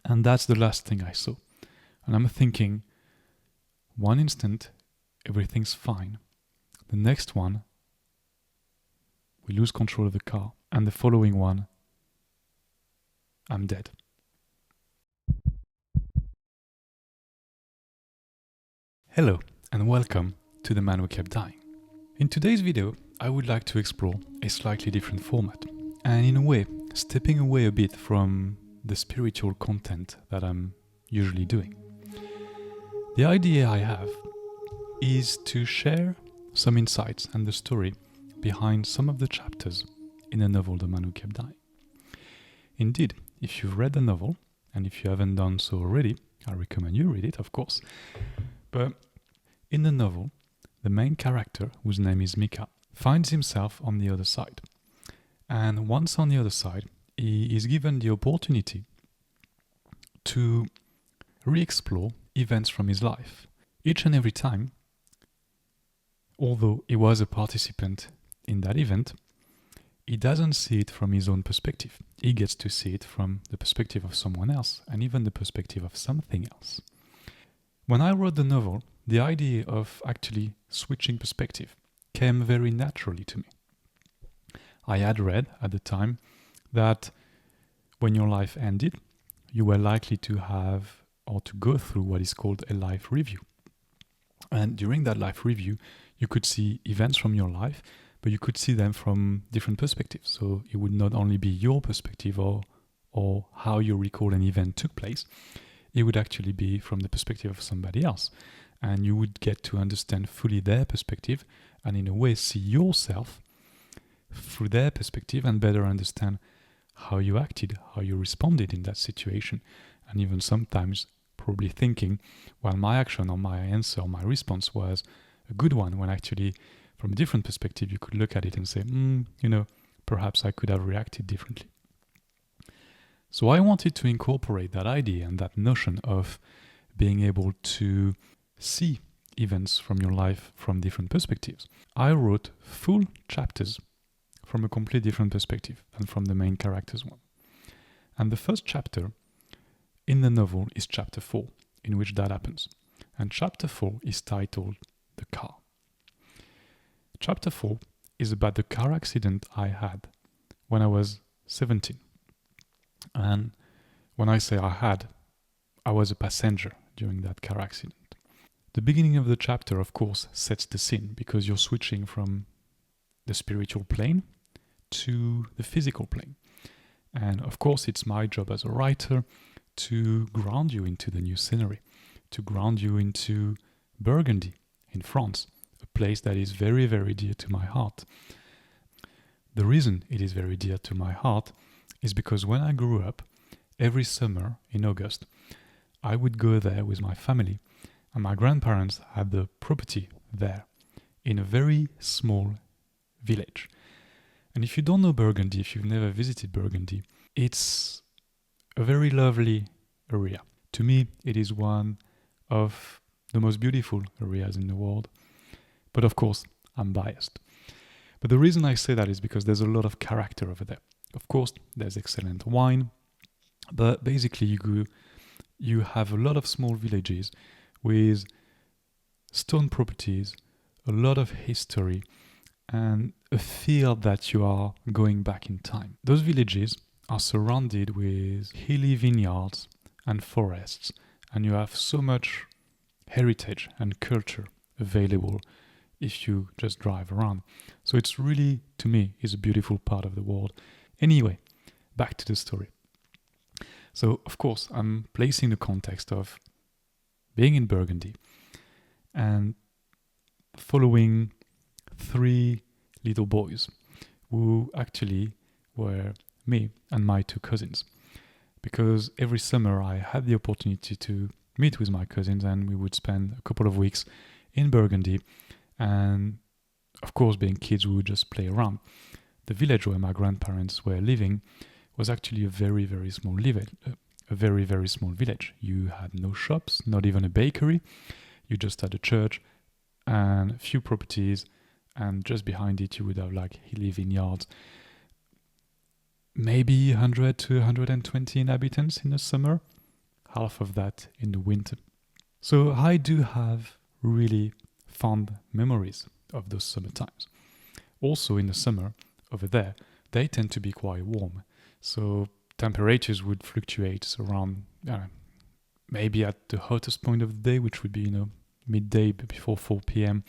And that's the last thing I saw. And I'm thinking, one instant, everything's fine. The next one, we lose control of the car. And the following one, I'm dead. Hello, and welcome to The Man Who Kept Dying. In today's video, I would like to explore a slightly different format, and in a way, stepping away a bit from the spiritual content that I'm usually doing. The idea I have is to share some insights and the story behind some of the chapters in the novel The Man Who Kept Dying. Indeed, if you've read the novel, and if you haven't done so already, I recommend you read it, of course. But in the novel, the main character, whose name is Mika, finds himself on the other side. And once on the other side, he is given the opportunity to re-explore events from his life. Each and every time, although he was a participant in that event, he doesn't see it from his own perspective. He gets to see it from the perspective of someone else, and even the perspective of something else. When I wrote the novel, the idea of actually switching perspective came very naturally to me. I had read at the time that when your life ended, you were likely to have or to go through what is called a life review. And during that life review, you could see events from your life, but you could see them from different perspectives. So it would not only be your perspective or how you recall an event took place, it would actually be from the perspective of somebody else. And you would get to understand fully their perspective and in a way see yourself through their perspective and better understand how you acted, how you responded in that situation. And even sometimes probably thinking, well, my action or my answer or my response was a good one, when actually from a different perspective you could look at it and say, perhaps I could have reacted differently. So I wanted to incorporate that idea and that notion of being able to see events from your life from different perspectives. I wrote full chapters from a completely different perspective than from the main character's one. And the first chapter in the novel is chapter 4, in which that happens. And chapter 4 is titled The Car. Chapter 4 is about the car accident I had when I was 17. And when I say I was a passenger during that car accident. The beginning of the chapter, of course, sets the scene because you're switching from the spiritual plane to the physical plane. And of course, it's my job as a writer to ground you into the new scenery, to ground you into Burgundy in France, a place that is very, very dear to my heart. The reason it is very dear to my heart is because when I grew up, every summer in August, I would go there with my family, and my grandparents had the property there in a very small village. And if you don't know Burgundy, if you've never visited Burgundy, it's a very lovely area. To me, it is one of the most beautiful areas in the world. But of course, I'm biased. But the reason I say that is because there's a lot of character over there. Of course, there's excellent wine, but basically you have a lot of small villages with stone properties, a lot of history, and a feel that you are going back in time. Those villages are surrounded with hilly vineyards and forests, and you have so much heritage and culture available if you just drive around. So it's really, to me, is a beautiful part of the world. Anyway, back to the story. So, of course, I'm placing the context of being in Burgundy and following 3 little boys who actually were me and my 2 cousins. Because every summer I had the opportunity to meet with my cousins and we would spend a couple of weeks in Burgundy. And of course, being kids, we would just play around. The village where my grandparents were living was actually a very, very small village. You had no shops, not even a bakery. You just had a church and a few properties, and just behind it you would have like hilly vineyards. Maybe 100 to 120 inhabitants in the summer, half of that in the winter. So I do have really fond memories of those summer times. Also in the summer, over there, they tend to be quite warm. So temperatures would fluctuate around, maybe at the hottest point of the day, which would be, midday before 4 p.m.,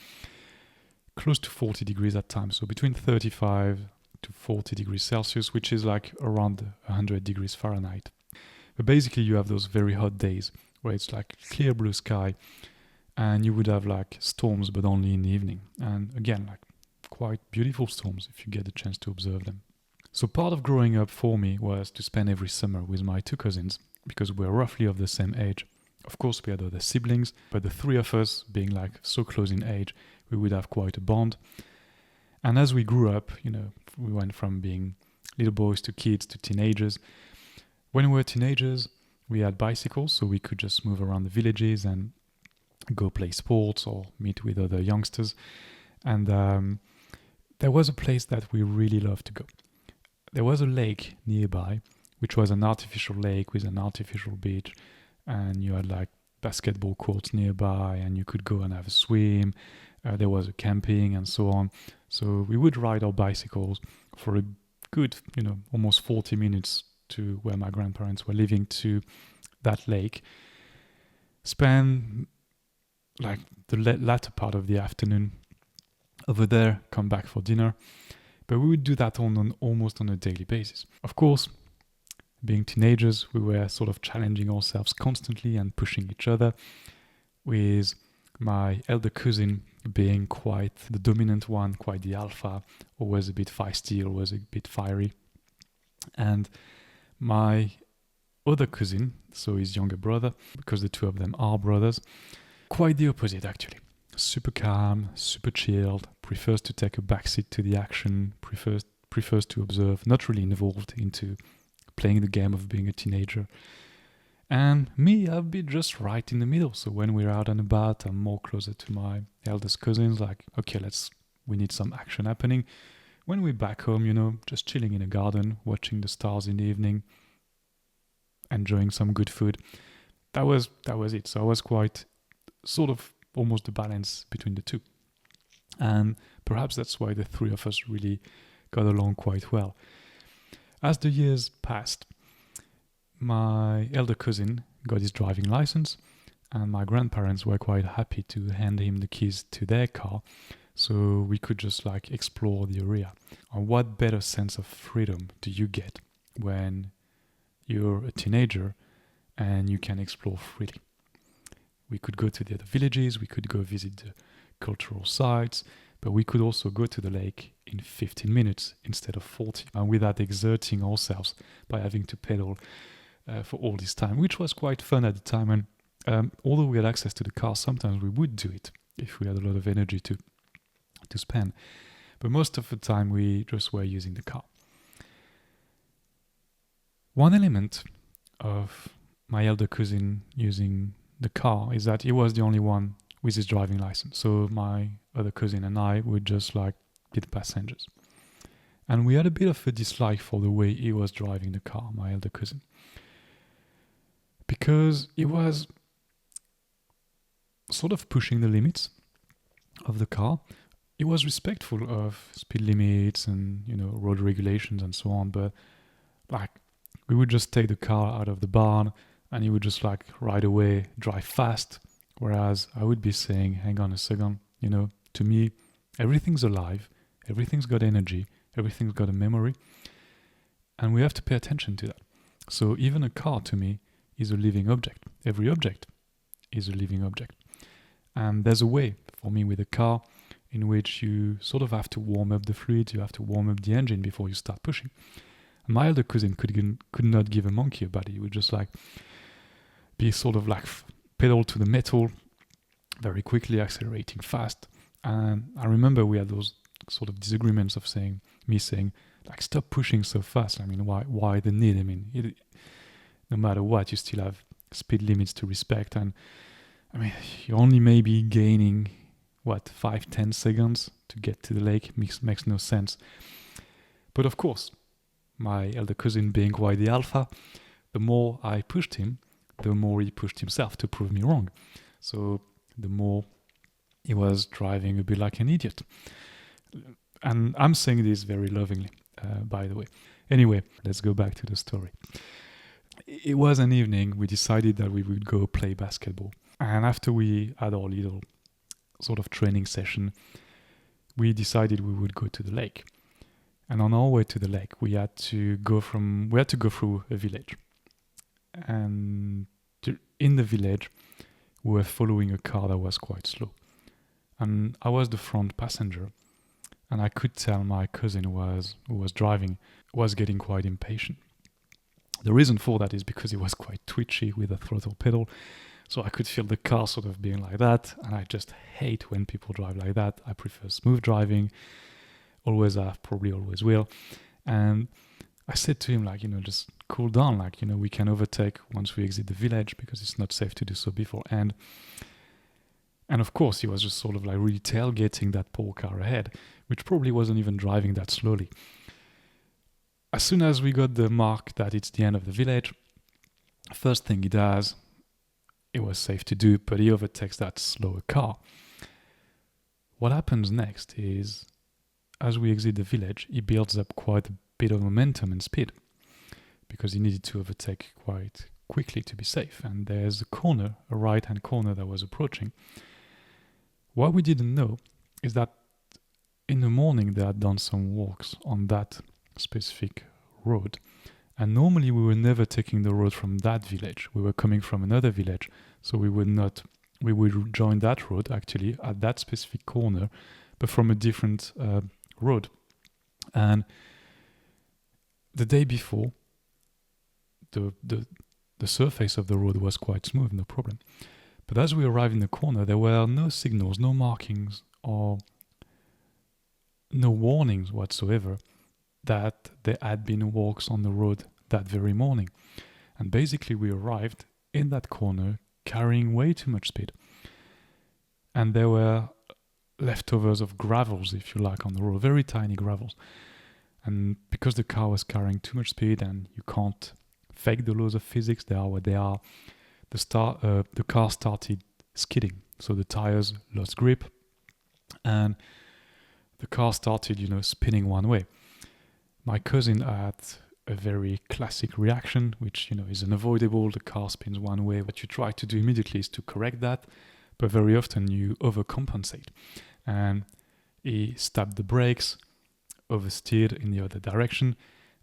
close to 40 degrees at times. So between 35 to 40 degrees Celsius, which is like around 100 degrees Fahrenheit. But basically you have those very hot days where it's like clear blue sky, and you would have like storms, but only in the evening. And again, like quite beautiful storms if you get the chance to observe them. So part of growing up for me was to spend every summer with my two cousins, because we're roughly of the same age. Of course, we had other siblings, but the three of us being like so close in age, we would have quite a bond. And as we grew up, we went from being little boys to kids to teenagers. When we were teenagers, we had bicycles, so we could just move around the villages and go play sports or meet with other youngsters. And there was a place that we really loved to go. There was a lake nearby, which was an artificial lake with an artificial beach, and you had like basketball courts nearby, and you could go and have a swim. There was a camping and so on. So we would ride our bicycles for a good, almost 40 minutes to where my grandparents were living, to that lake. Spend like the latter part of the afternoon over there, come back for dinner. But we would do that almost on a daily basis. Of course, being teenagers, we were sort of challenging ourselves constantly and pushing each other, with my elder cousin being quite the dominant one, quite the alpha, always a bit feisty, always a bit fiery. And my other cousin, so his younger brother, because the two of them are brothers, quite the opposite actually. Super calm, super chilled, prefers to take a backseat to the action, prefers to observe, not really involved into playing the game of being a teenager. And me, I've been just right in the middle. So when we're out and about, I'm more closer to my eldest cousins, like, okay, we need some action happening. When we're back home, just chilling in a garden, watching the stars in the evening, enjoying some good food. That was it. So I was quite sort of almost the balance between the two. And perhaps that's why the three of us really got along quite well. As the years passed, my elder cousin got his driving license, and my grandparents were quite happy to hand him the keys to their car, so we could just like explore the area. And what better sense of freedom do you get when you're a teenager and you can explore freely? We could go to the other villages, we could go visit the cultural sites, but we could also go to the lake in 15 minutes instead of 40, and without exerting ourselves by having to pedal for all this time, which was quite fun at the time. And although we had access to the car, sometimes we would do it if we had a lot of energy to spend. But most of the time we just were using the car. One element of my elder cousin using the car is that he was the only one with his driving license. So my other cousin and I would just like be the passengers. And we had a bit of a dislike for the way he was driving the car, my elder cousin, because he was sort of pushing the limits of the car. He was respectful of speed limits and, road regulations and so on, but like we would just take the car out of the barn and he would just like right away drive fast. Whereas I would be saying, hang on a second, to me, everything's alive, everything's got energy, everything's got a memory, and we have to pay attention to that. So even a car to me is a living object. Every object is a living object. And there's a way for me with a car in which you sort of have to warm up the fluid, you have to warm up the engine before you start pushing. And my elder cousin could not give a monkey about it. He would just like be sort of like pedal to the metal very quickly, accelerating fast. And I remember we had those sort of disagreements of me saying, like, stop pushing so fast. I mean, why the need? I mean, no matter what, you still have speed limits to respect. And I mean, you're only maybe gaining, 5-10 seconds to get to the lake. Makes no sense. But of course, my elder cousin being quite the alpha, the more I pushed him, the more he pushed himself to prove me wrong. So the more he was driving a bit like an idiot. And I'm saying this very lovingly, by the way. Anyway, let's go back to the story. It was an evening. We decided that we would go play basketball. And after we had our little sort of training session, we decided we would go to the lake. And on our way to the lake, we had to go through a village. And in the village, we were following a car that was quite slow. And I was the front passenger. And I could tell my cousin who was driving was getting quite impatient. The reason for that is because he was quite twitchy with the throttle pedal. So I could feel the car sort of being like that. And I just hate when people drive like that. I prefer smooth driving. Always have, probably always will. And I said to him, like, just cool down. Like, we can overtake once we exit the village because it's not safe to do so before. And of course, he was just sort of like really tailgating that poor car ahead, which probably wasn't even driving that slowly. As soon as we got the mark that it's the end of the village, first thing he does, it was safe to do, but he overtakes that slower car. What happens next is, as we exit the village, he builds up quite a bit of momentum and speed because he needed to overtake quite quickly to be safe. And there's a right-hand corner that was approaching. What we didn't know is that in the morning they had done some walks on that specific road. And normally we were never taking the road from that village. We were coming from another village. So we would join that road actually at that specific corner, but from a different road. And the day before, the surface of the road was quite smooth, no problem. But as we arrived in the corner, there were no signals, no markings, or no warnings whatsoever that there had been walks on the road that very morning. And basically we arrived in that corner carrying way too much speed. And there were leftovers of gravels, if you like, on the road, very tiny gravels. And because the car was carrying too much speed and you can't fake the laws of physics, they are what they are, the car started skidding. So the tires lost grip and the car started, spinning one way. My cousin had a very classic reaction, which, is unavoidable. The car spins one way. What you try to do immediately is to correct that, but very often you overcompensate. And he stabbed the brakes, oversteered in the other direction,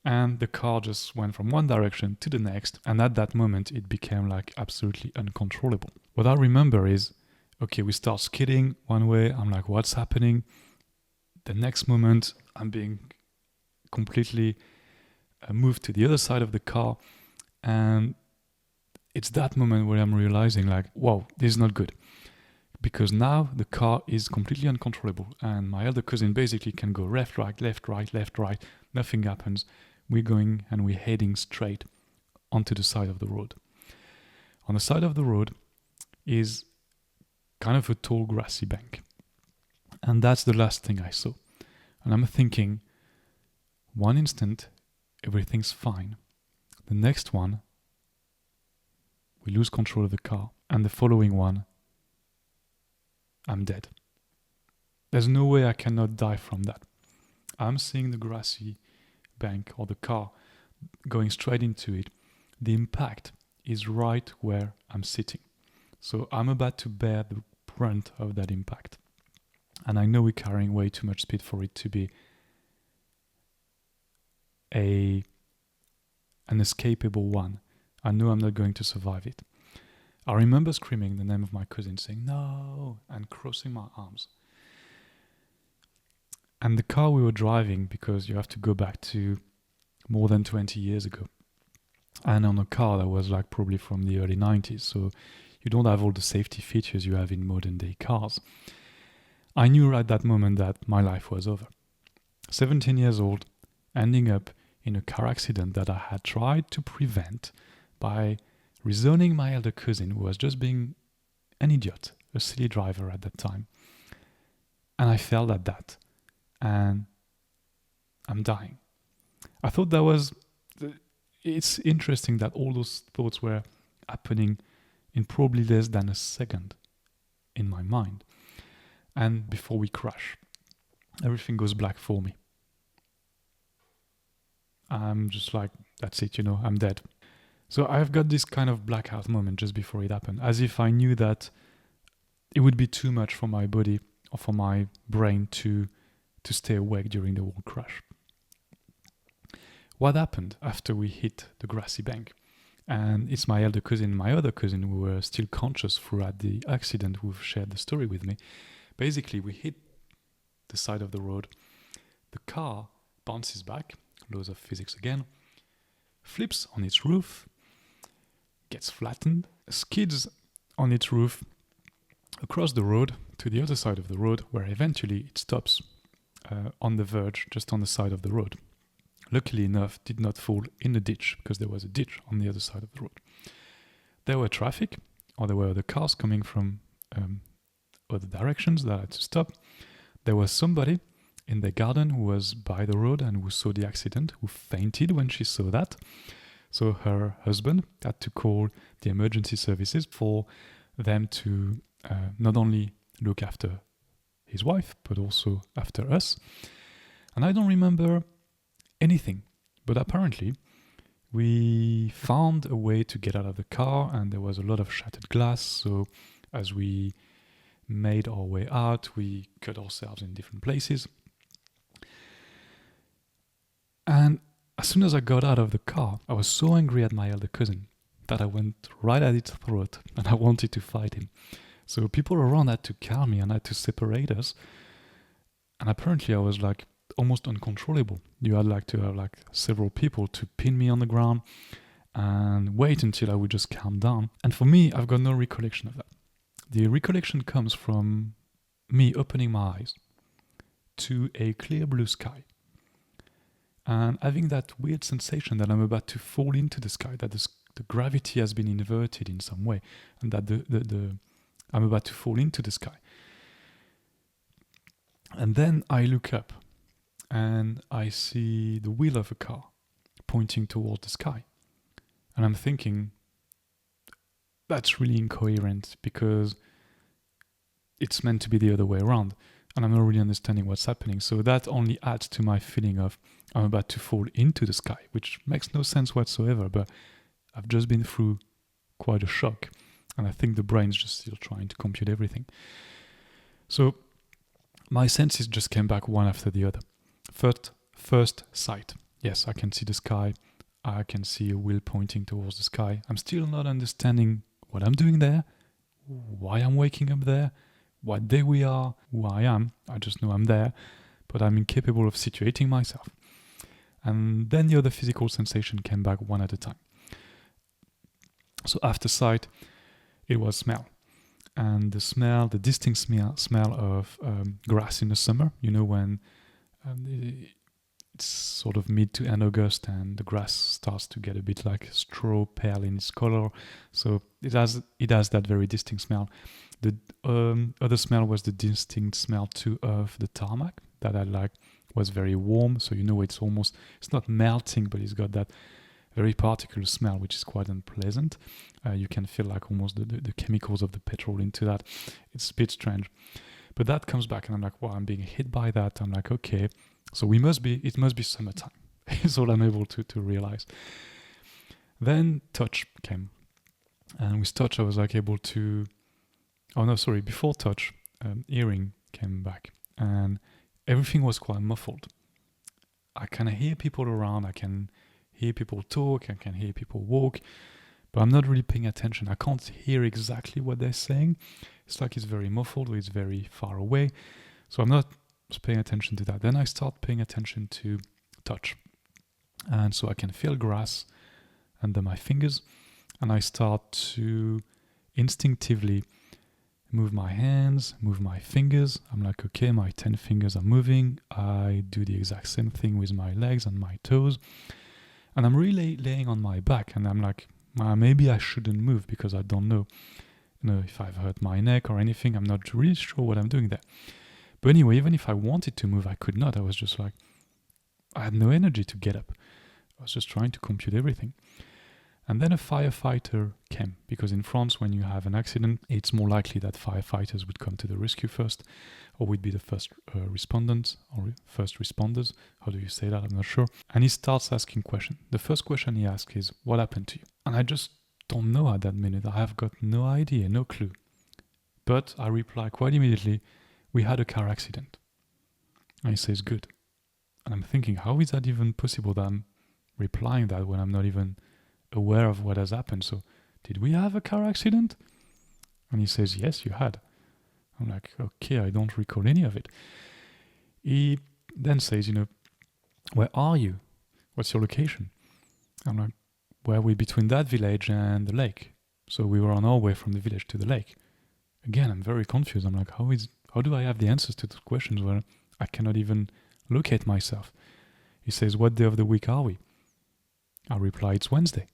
and the car just went from one direction to the next. And at that moment, it became like absolutely uncontrollable. What I remember is, okay, we start skidding one way. I'm like, what's happening? The next moment, I'm being completely moved to the other side of the car. And it's that moment where I'm realizing like, wow, this is not good. Because now the car is completely uncontrollable. And my elder cousin basically can go left, right, left, right, left, right. Nothing happens. We're going and we're heading straight onto the side of the road. On the side of the road is kind of a tall grassy bank. And that's the last thing I saw. And I'm thinking, one instant, everything's fine. The next one, we lose control of the car. And the following one, I'm dead. There's no way I cannot die from that. I'm seeing the grassy bank or the car going straight into it. The impact is right where I'm sitting. So I'm about to bear the brunt of that impact. And I know we're carrying way too much speed for it to be an escapable one. I know I'm not going to survive it. I remember screaming the name of my cousin, saying, no, and crossing my arms. And the car we were driving, because you have to go back to more than 20 years ago, and on a car that was like probably from the early 90s, so you don't have all the safety features you have in modern day cars. I knew at that moment that my life was over. 17 years old, ending up in a car accident that I had tried to prevent by rezoning my elder cousin, who was just being an idiot, a silly driver at that time. And I failed at that. And I'm dying. I thought it's interesting that all those thoughts were happening in probably less than a second in my mind. And before we crash, everything goes black for me. I'm just like, that's it, I'm dead. So I've got this kind of blackout moment just before it happened, as if I knew that it would be too much for my body or for my brain to stay awake during the whole crash. What happened after we hit the grassy bank? And it's my elder cousin and my other cousin who were still conscious throughout the accident, who've shared the story with me. Basically, we hit the side of the road. The car bounces back, laws of physics again, flips on its roof, gets flattened, skids on its roof across the road to the other side of the road, where eventually it stops on the verge, just on the side of the road. Luckily enough, did not fall in the ditch, because there was a ditch on the other side of the road. There were traffic, or there were other cars coming from other directions that had to stop. There was somebody in the garden who was by the road and who saw the accident, who fainted when she saw that. So her husband had to call the emergency services for them to not only look after his wife, but also after us. And I don't remember anything, but apparently we found a way to get out of the car, and there was a lot of shattered glass. So as we made our way out, we cut ourselves in different places. And as soon as I got out of the car, I was so angry at my elder cousin that I went right at its throat and I wanted to fight him. So people around had to calm me and had to separate us. And apparently I was like almost uncontrollable. You had to have several people to pin me on the ground and wait until I would just calm down. And for me, I've got no recollection of that. The recollection comes from me opening my eyes to a clear blue sky and having that weird sensation that I'm about to fall into the sky, that the gravity has been inverted in some way, and that I'm about to fall into the sky. And then I look up and I see the wheel of a car pointing toward the sky. And I'm thinking, that's really incoherent, because it's meant to be the other way around. And I'm not really understanding what's happening. So that only adds to my feeling of I'm about to fall into the sky, which makes no sense whatsoever. But I've just been through quite a shock. And I think the brain's just still trying to compute everything. So my senses just came back one after the other. First sight. Yes, I can see the sky. I can see a wheel pointing towards the sky. I'm still not understanding what I'm doing there, why I'm waking up there, what day we are, who I am. I just know I'm there, but I'm incapable of situating myself. And then the other physical sensation came back one at a time. So after sight, it was smell. And the distinct smell of grass in the summer, when it's sort of mid to end August and the grass starts to get a bit like straw pale in its color. So it has that very distinct smell. The other smell was the distinct smell too of the tarmac that I was very warm. So it's not melting, but it's got that very particular smell, which is quite unpleasant. You can feel almost the chemicals of the petrol into that. It's a bit strange. But that comes back and I'm like, wow, I'm being hit by that. I'm like, okay, so it must be summertime. It's all I'm able to realize. Then touch came. And with touch, I was able to... before touch, hearing came back. And everything was quite muffled. I can hear people around. I can hear people talk. I can hear people walk. But I'm not really paying attention. I can't hear exactly what they're saying. It's it's very muffled or it's very far away. So I'm not paying attention to that. Then I start paying attention to touch. And so I can feel grass under my fingers. And I start to instinctively move my hands, move my fingers. I'm like, okay, my 10 fingers are moving. I do the exact same thing with my legs and my toes. And I'm really laying on my back. And I'm like, maybe I shouldn't move because I don't know, if I've hurt my neck or anything. I'm not really sure what I'm doing there. But anyway, even if I wanted to move, I could not. I was just I had no energy to get up. I was just trying to compute everything. And then a firefighter came, because in France, when you have an accident, it's more likely that firefighters would come to the rescue first, or would be the first respondents, or first responders. How do you say that? I'm not sure. And he starts asking questions. The first question he asks is, what happened to you? And I just don't know at that minute. I have got no idea, no clue. But I reply quite immediately, we had a car accident. And he says, good. And I'm thinking, how is that even possible that I'm replying that when I'm not even aware of what has happened? So, did we have a car accident? And he says, yes, you had. I'm like, okay, I don't recall any of it. He then says, where are you? What's your location? I'm like, well, we're between that village and the lake. So we were on our way from the village to the lake. Again, I'm very confused. I'm like, how do I have the answers to those questions where I cannot even locate myself? He says, what day of the week are we? I reply, it's Wednesday.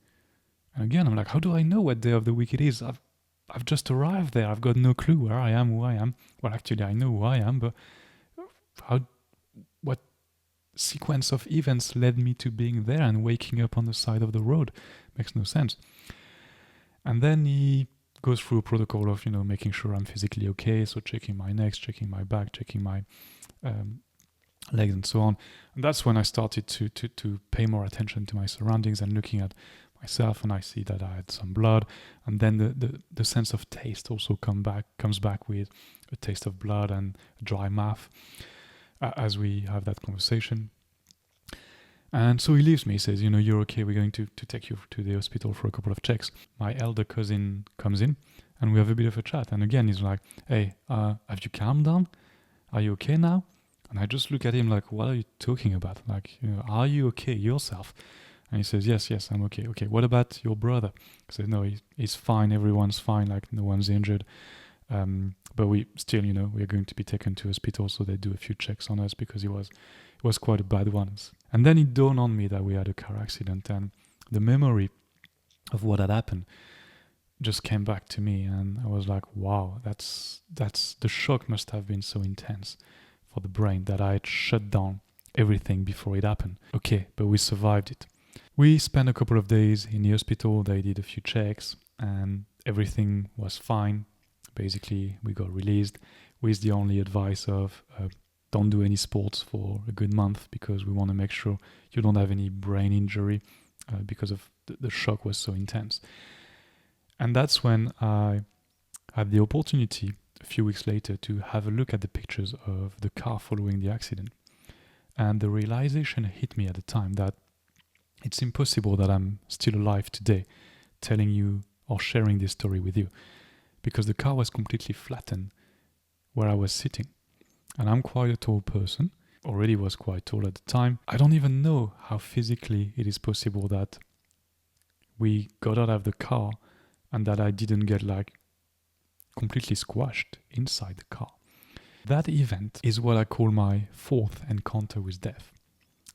And again, I'm like, how do I know what day of the week it is? I've just arrived there. I've got no clue where I am, who I am. Well, actually, I know who I am, but what sequence of events led me to being there and waking up on the side of the road? Makes no sense. And then he goes through a protocol of, making sure I'm physically okay. So checking my neck, checking my back, checking my legs and so on. And that's when I started to pay more attention to my surroundings and looking at myself, and I see that I had some blood. And then the sense of taste also comes back with a taste of blood and a dry mouth as we have that conversation. And so he leaves me. He says, you're okay. We're going to take you to the hospital for a couple of checks. My elder cousin comes in and we have a bit of a chat. And again, he's like, hey, have you calmed down? Are you okay now? And I just look at him like, what are you talking about? Like, are you okay yourself? And he says, yes, I'm okay. Okay, what about your brother? I said, no, he's fine. Everyone's fine. Like, no one's injured. But we still, we're going to be taken to hospital. So they do a few checks on us because it was quite a bad one. And then it dawned on me that we had a car accident, and the memory of what had happened just came back to me. And I was like, wow, that's the shock must have been so intense for the brain that I had shut down everything before it happened. Okay, but we survived it. We spent a couple of days in the hospital. They did a few checks and everything was fine. Basically, we got released with the only advice of don't do any sports for a good month because we want to make sure you don't have any brain injury because of the shock was so intense. And that's when I had the opportunity a few weeks later to have a look at the pictures of the car following the accident. And the realization hit me at the time that it's impossible that I'm still alive today telling you or sharing this story with you, because the car was completely flattened where I was sitting. And I'm quite a tall person, already was quite tall at the time. I don't even know how physically it is possible that we got out of the car and that I didn't get completely squashed inside the car. That event is what I call my fourth encounter with death.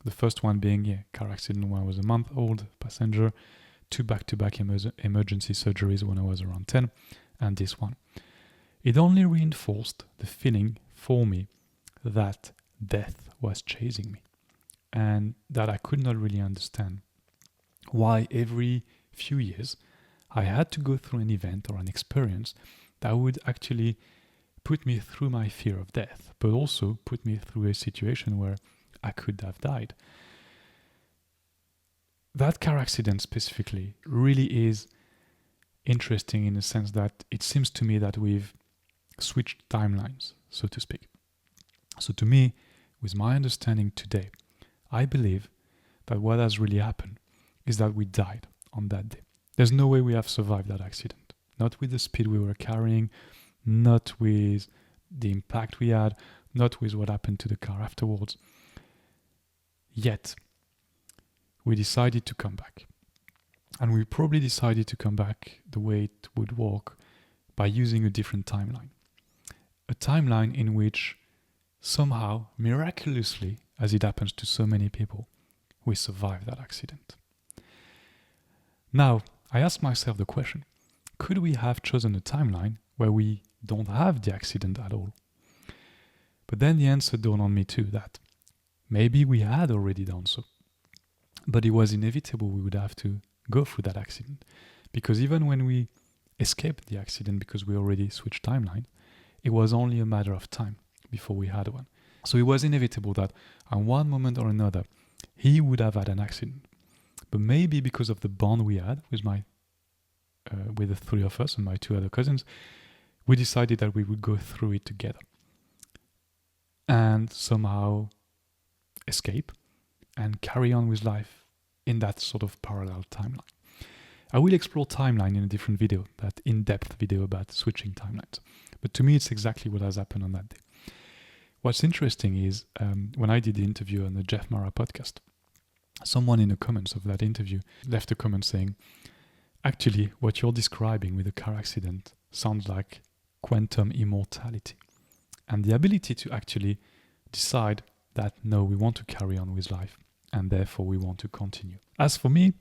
The first one being car accident when I was a month-old passenger, 2 back-to-back emergency surgeries when I was around 10, and this one. It only reinforced the feeling for me that death was chasing me and that I could not really understand why every few years I had to go through an event or an experience that would actually put me through my fear of death, but also put me through a situation where I could have died. That car accident specifically really is interesting in the sense that it seems to me that we've switched timelines, so to speak. So to me, with my understanding today, I believe that what has really happened is that we died on that day. There's no way we have survived that accident. Not with the speed we were carrying, not with the impact we had, not with what happened to the car afterwards. Yet, we decided to come back. And we probably decided to come back the way it would work by using a different timeline. A timeline in which somehow, miraculously, as it happens to so many people, we survived that accident. Now, I ask myself the question, could we have chosen a timeline where we don't have the accident at all? But then the answer dawned on me too, that maybe we had already done so. But it was inevitable we would have to go through that accident. Because even when we escaped the accident because we already switched timeline, it was only a matter of time before we had one. So it was inevitable that at one moment or another, he would have had an accident. But maybe because of the bond we had with with the three of us and my two other cousins, we decided that we would go through it together and somehow escape and carry on with life in that sort of parallel timeline. I will explore timeline in a different video, that in-depth video about switching timelines. But to me, it's exactly what has happened on that day. What's interesting is when I did the interview on the Jeff Mara podcast, someone in the comments of that interview left a comment saying, actually, what you're describing with a car accident sounds like quantum immortality. And the ability to actually decide that, no, we want to carry on with life, and therefore we want to continue. As for me,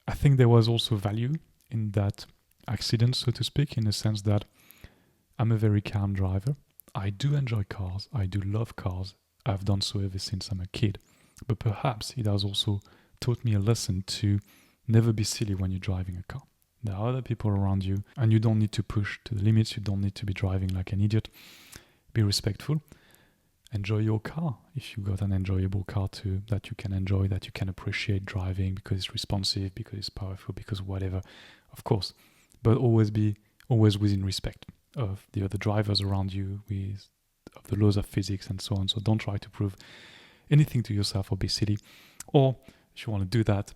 I think there was also value in that accident, so to speak, in the sense that I'm a very calm driver. I do enjoy cars. I do love cars. I've done so ever since I'm a kid. But perhaps it has also taught me a lesson to never be silly when you're driving a car. There are other people around you, and you don't need to push to the limits. You don't need to be driving like an idiot. Be respectful. Enjoy your car. If you got an enjoyable car too, that you can enjoy, that you can appreciate driving because it's responsive, because it's powerful, because whatever, of course. But always within respect of the other drivers around you, of the laws of physics and so on. So don't try to prove anything to yourself or be silly. Or if you want to do that,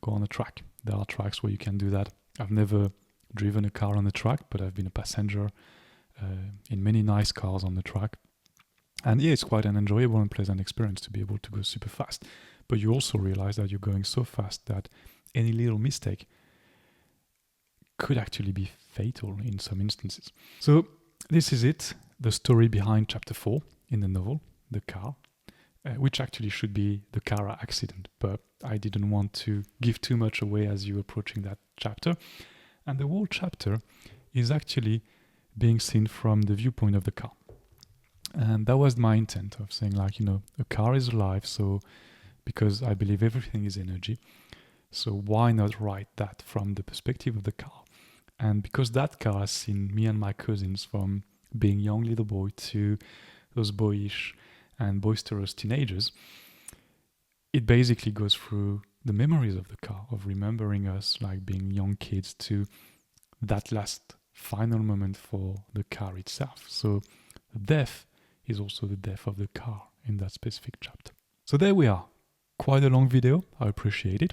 go on a track. There are tracks where you can do that. I've never driven a car on the track, but I've been a passenger in many nice cars on the track. And yeah, it's quite an enjoyable and pleasant experience to be able to go super fast. But you also realize that you're going so fast that any little mistake could actually be fatal in some instances. So this is it, the story behind chapter 4 in the novel, The Car, which actually should be the car accident. But I didn't want to give too much away as you're approaching that chapter. And the whole chapter is actually being seen from the viewpoint of the car. And that was my intent of saying, like, a car is alive, so because I believe everything is energy, so why not write that from the perspective of the car? And because that car has seen me and my cousins from being young little boy to those boyish and boisterous teenagers, it basically goes through the memories of the car, of remembering us like being young kids to that last final moment for the car itself. So death is also the death of the car in that specific chapter. So there we are. Quite a long video. I appreciate it.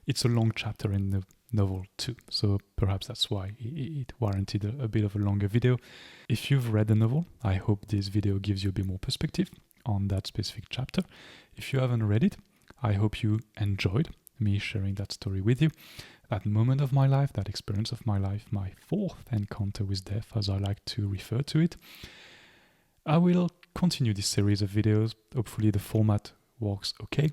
It's a long chapter in the novel too, so perhaps that's why it warranted a bit of a longer video. If you've read the novel, I hope this video gives you a bit more perspective on that specific chapter. If you haven't read it, I hope you enjoyed me sharing that story with you. That moment of my life, that experience of my life, my fourth encounter with death, as I like to refer to it. I will continue this series of videos. Hopefully the format works okay,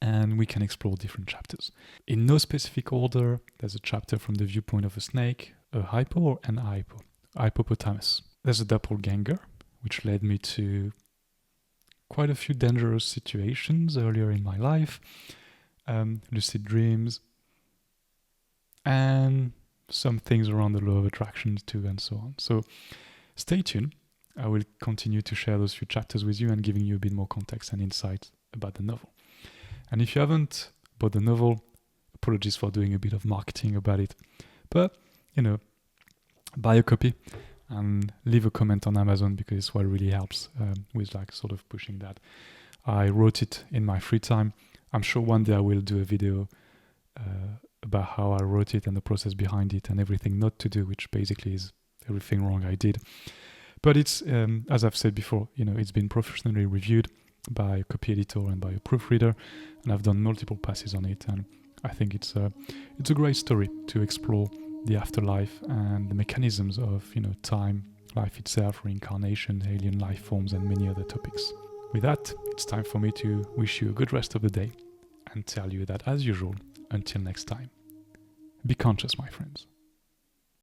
and we can explore different chapters. In no specific order, there's a chapter from the viewpoint of a snake, a hippo and a hippopotamus. There's a doppelganger, which led me to quite a few dangerous situations earlier in my life, lucid dreams, and some things around the law of attraction too, and so on. So stay tuned. I will continue to share those few chapters with you and giving you a bit more context and insight about the novel. And if you haven't bought the novel, apologies for doing a bit of marketing about it, but, buy a copy and leave a comment on Amazon, because it's what really helps with like sort of pushing that. I wrote it in my free time. I'm sure one day I will do a video about how I wrote it and the process behind it and everything not to do, which basically is everything wrong I did. But it's, as I've said before, it's been professionally reviewed by a copy editor and by a proofreader, and I've done multiple passes on it, and I think it's a great story to explore the afterlife and the mechanisms of, time, life itself, reincarnation, alien life forms, and many other topics. With that, it's time for me to wish you a good rest of the day and tell you that, as usual, until next time, be conscious, my friends.